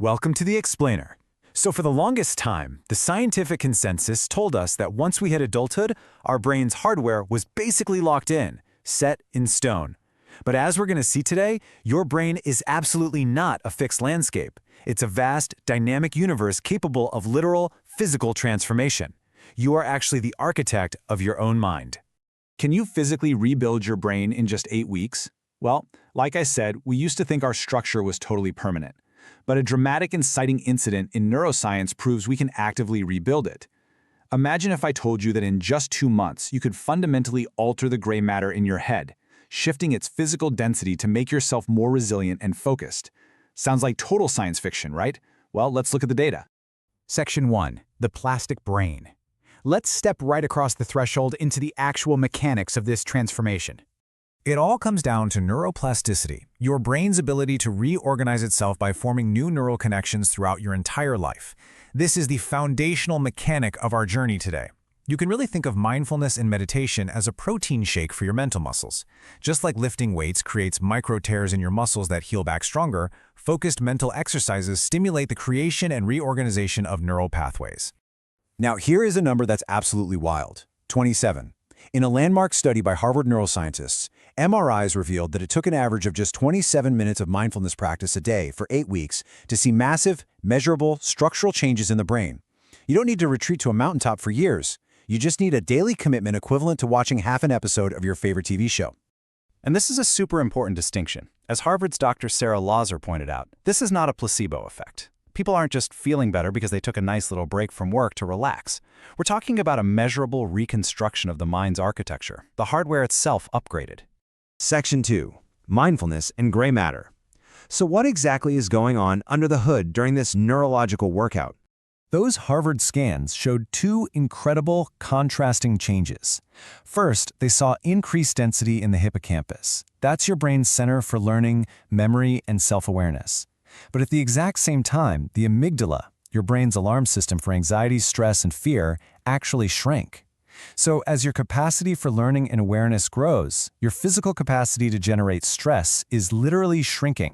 Welcome to the Explainer. So for the longest time, the scientific consensus told us that once we hit adulthood, our brain's hardware was basically locked in, set in stone. But as we're going to see today, your brain is absolutely not a fixed landscape. It's a vast, dynamic universe capable of literal, physical transformation. You are actually the architect of your own mind. Can you physically rebuild your brain in just 8 weeks? Well, like I said, we used to think our structure was totally permanent. But a dramatic inciting incident in neuroscience proves we can actively rebuild it. Imagine if I told you that in just 2 months, you could fundamentally alter the gray matter in your head, shifting its physical density to make yourself more resilient and focused. Sounds like total science fiction, right? Well, let's look at the data. Section 1. The plastic brain. Let's step right across the threshold into the actual mechanics of this transformation. It all comes down to neuroplasticity, your brain's ability to reorganize itself by forming new neural connections throughout your entire life. This is the foundational mechanic of our journey today. You can really think of mindfulness and meditation as a protein shake for your mental muscles. Just like lifting weights creates micro tears in your muscles that heal back stronger, focused mental exercises stimulate the creation and reorganization of neural pathways. Now, here is a number that's absolutely wild: 27. In a landmark study by Harvard neuroscientists, MRIs revealed that it took an average of just 27 minutes of mindfulness practice a day for 8 weeks to see massive, measurable, structural changes in the brain. You don't need to retreat to a mountaintop for years. You just need a daily commitment equivalent to watching half an episode of your favorite TV show. And this is a super important distinction. As Harvard's Dr. Sarah Lauser pointed out, this is not a placebo effect. People aren't just feeling better because they took a nice little break from work to relax. We're talking about a measurable reconstruction of the mind's architecture, the hardware itself upgraded. Section 2. Mindfulness and gray matter. So what exactly is going on under the hood during this neurological workout? Those Harvard scans showed two incredible, contrasting changes. First, they saw increased density in the hippocampus. That's your brain's center for learning, memory, and self-awareness. But at the exact same time, the amygdala, your brain's alarm system for anxiety, stress, and fear, actually shrank. So as your capacity for learning and awareness grows, your physical capacity to generate stress is literally shrinking.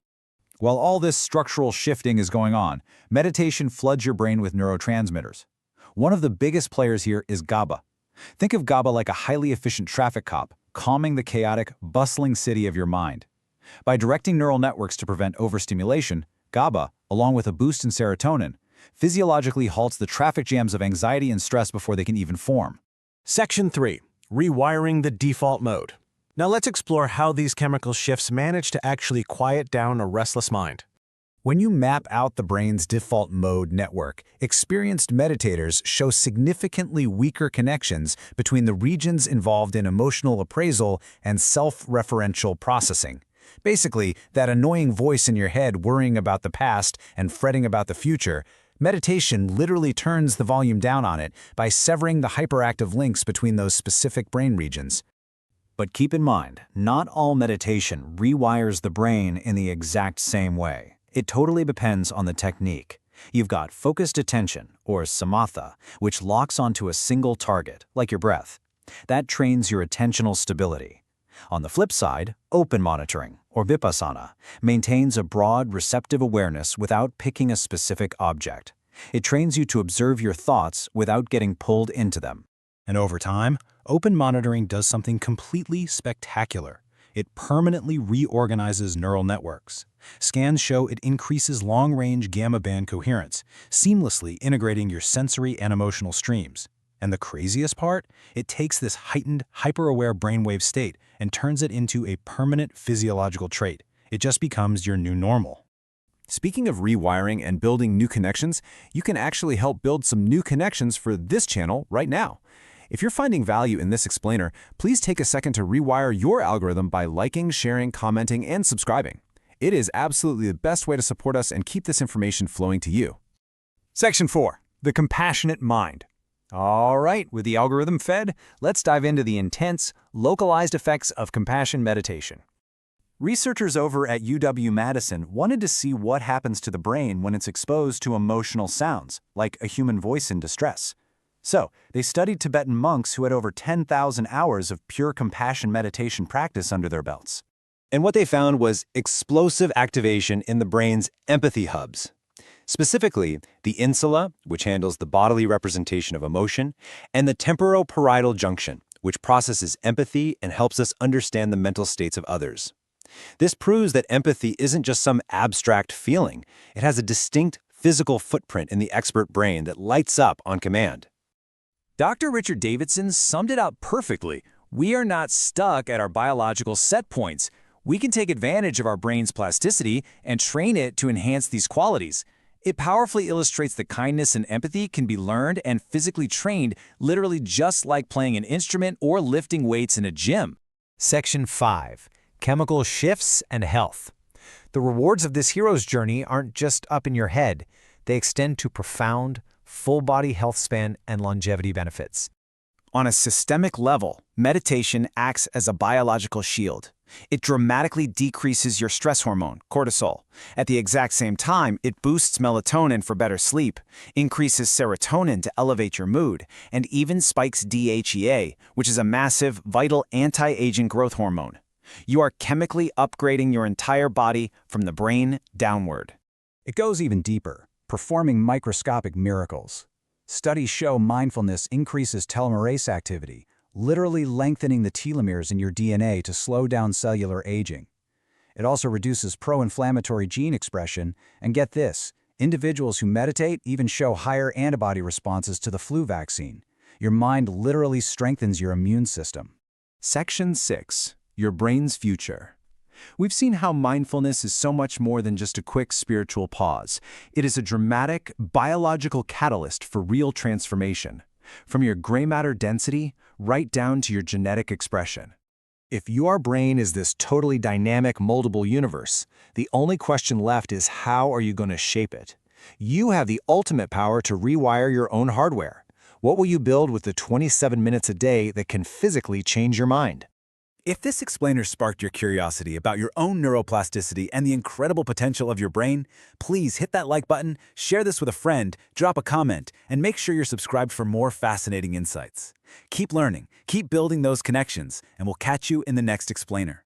While all this structural shifting is going on, meditation floods your brain with neurotransmitters. One of the biggest players here is GABA. Think of GABA like a highly efficient traffic cop, calming the chaotic, bustling city of your mind. By directing neural networks to prevent overstimulation, GABA, along with a boost in serotonin, physiologically halts the traffic jams of anxiety and stress before they can even form. Section 3. Rewiring the default mode. Now let's explore how these chemical shifts manage to actually quiet down a restless mind. When you map out the brain's default mode network, experienced meditators show significantly weaker connections between the regions involved in emotional appraisal and self-referential processing. Basically, that annoying voice in your head worrying about the past and fretting about the future, meditation literally turns the volume down on it by severing the hyperactive links between those specific brain regions. But keep in mind, not all meditation rewires the brain in the exact same way. It totally depends on the technique. You've got focused attention, or samatha, which locks onto a single target, like your breath. That trains your attentional stability. On the flip side, open monitoring, or vipassana, maintains a broad, receptive awareness without picking a specific object. It trains you to observe your thoughts without getting pulled into them. And over time, open monitoring does something completely spectacular. It permanently reorganizes neural networks. Scans show it increases long-range gamma band coherence, seamlessly integrating your sensory and emotional streams. And the craziest part? It takes this heightened, hyper-aware brainwave state and turns it into a permanent physiological trait. It just becomes your new normal. Speaking of rewiring and building new connections, you can actually help build some new connections for this channel right now. If you're finding value in this explainer, please take a second to rewire your algorithm by liking, sharing, commenting, and subscribing. It is absolutely the best way to support us and keep this information flowing to you. Section 4. The compassionate mind. All right, with the algorithm fed, let's dive into the intense, localized effects of compassion meditation. Researchers over at UW-Madison wanted to see what happens to the brain when it's exposed to emotional sounds, like a human voice in distress. So, they studied Tibetan monks who had over 10,000 hours of pure compassion meditation practice under their belts. And what they found was explosive activation in the brain's empathy hubs. Specifically, the insula, which handles the bodily representation of emotion, and the temporoparietal junction, which processes empathy and helps us understand the mental states of others. This proves that empathy isn't just some abstract feeling. It has a distinct physical footprint in the expert brain that lights up on command. Dr. Richard Davidson summed it up perfectly. We are not stuck at our biological set points. We can take advantage of our brain's plasticity and train it to enhance these qualities. It powerfully illustrates that kindness and empathy can be learned and physically trained, literally just like playing an instrument or lifting weights in a gym. Section 5. Chemical Shifts and Health. The rewards of this hero's journey aren't just up in your head. They extend to profound, full-body health span and longevity benefits. On a systemic level, meditation acts as a biological shield. It dramatically decreases your stress hormone, cortisol. At the exact same time, it boosts melatonin for better sleep, increases serotonin to elevate your mood, and even spikes DHEA, which is a massive, vital anti-aging growth hormone. You are chemically upgrading your entire body from the brain downward. It goes even deeper, performing microscopic miracles. Studies show mindfulness increases telomerase activity, literally lengthening the telomeres in your DNA to slow down cellular aging. It also reduces pro-inflammatory gene expression, and get this, individuals who meditate even show higher antibody responses to the flu vaccine. Your mind literally strengthens your immune system. Section 6. Your brain's future. We've seen how mindfulness is so much more than just a quick spiritual pause. It is a dramatic, biological catalyst for real transformation, from your gray matter density right down to your genetic expression. If your brain is this totally dynamic, moldable universe, the only question left is how are you going to shape it? You have the ultimate power to rewire your own hardware. What will you build with the 27 minutes a day that can physically change your mind? If this explainer sparked your curiosity about your own neuroplasticity and the incredible potential of your brain, please hit that like button, share this with a friend, drop a comment, and make sure you're subscribed for more fascinating insights. Keep learning, keep building those connections, and we'll catch you in the next explainer.